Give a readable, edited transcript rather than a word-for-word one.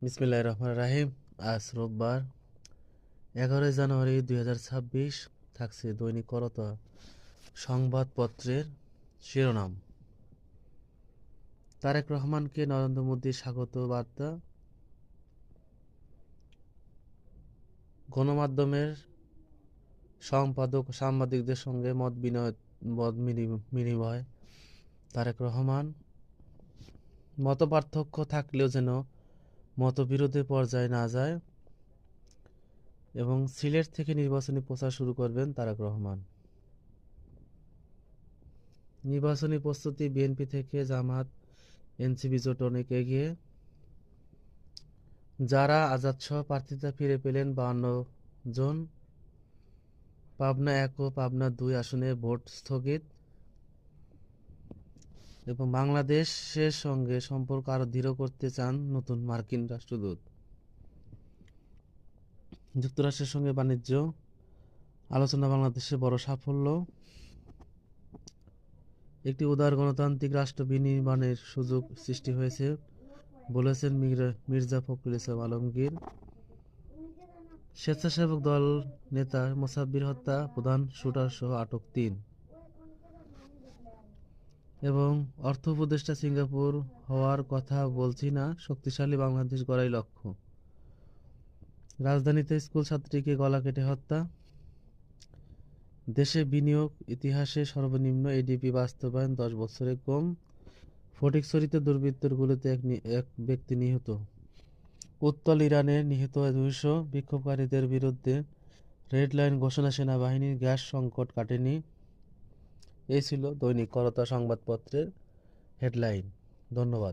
বিসমিল্লাহির রহমানির রাহিম। আজ রোববার 11 জানুয়ারি 2026। থাকছে দৈনিক করতোয়া সংবাদপত্রের শিরোনাম। তারেক রহমানকে নরেন্দ্র মোদীর স্বাগত বার্তা। গণমাধ্যমের সাংবাদিকদের সঙ্গে মত বিনিময়। তারেক রহমান, মতপার্থক্য থাকলেও যেন মতবিরোধের পর্যায়ে না যায় এবং সিলেট থেকে নির্বাচনী প্রচার শুরু করবেন তারেক রহমান। নির্বাচনী প্রস্তুতি বিএনপি থেকে জামাত এনসিপি জোট অনেক এগিয়ে। যারা আজাদসহ প্রার্থিতা ফিরে পেলেন 52 জন। পাবনা 1 ও পাবনা 2 আসনে ভোট স্থগিত এবং বাংলাদেশের সঙ্গে সম্পর্ক আরো দৃঢ় করতে চান নতুন মার্কিন রাষ্ট্রদূত। যুক্তরাষ্ট্রের সঙ্গে বাণিজ্য আলোচনা বাংলাদেশের বড় সাফল্য। একটি উদার গণতান্ত্রিক রাষ্ট্র বিনির্মাণের সুযোগ সৃষ্টি হয়েছে বলেছেন মির্জা ফখরুল ইসলাম আলমগীর। স্বেচ্ছাসেবক দল নেতা মোসাব্বির হত্যা, প্রধান শুটার সহ আটক 3। এবং অর্থ উপদেষ্টা, সিঙ্গাপুর হওয়ার কথা বলছি না, শক্তিশালী বাংলাদেশ গড়াই লক্ষ্য। রাজধানীতে স্কুল ছাত্রীকে গলা কেটে হত্যা। দেশে বিনিয়োগ ইতিহাসে সর্বনিম্ন এডিপি বাস্তবায়ন 10 বছরে কম। ফটিকছড়িতে দুর্বৃত্তের গুলিতে এক ব্যক্তি নিহত। উত্তল ইরানে নিহত 200 বিক্ষোভকারীদের বিরুদ্ধে রেড লাইন ঘোষণা, সেনাবাহিনীর গ্যাস সংকট কাটেনি। এই ছিল দৈনিক করতোয়া সংবাদপত্রের হেডলাইন। ধন্যবাদ।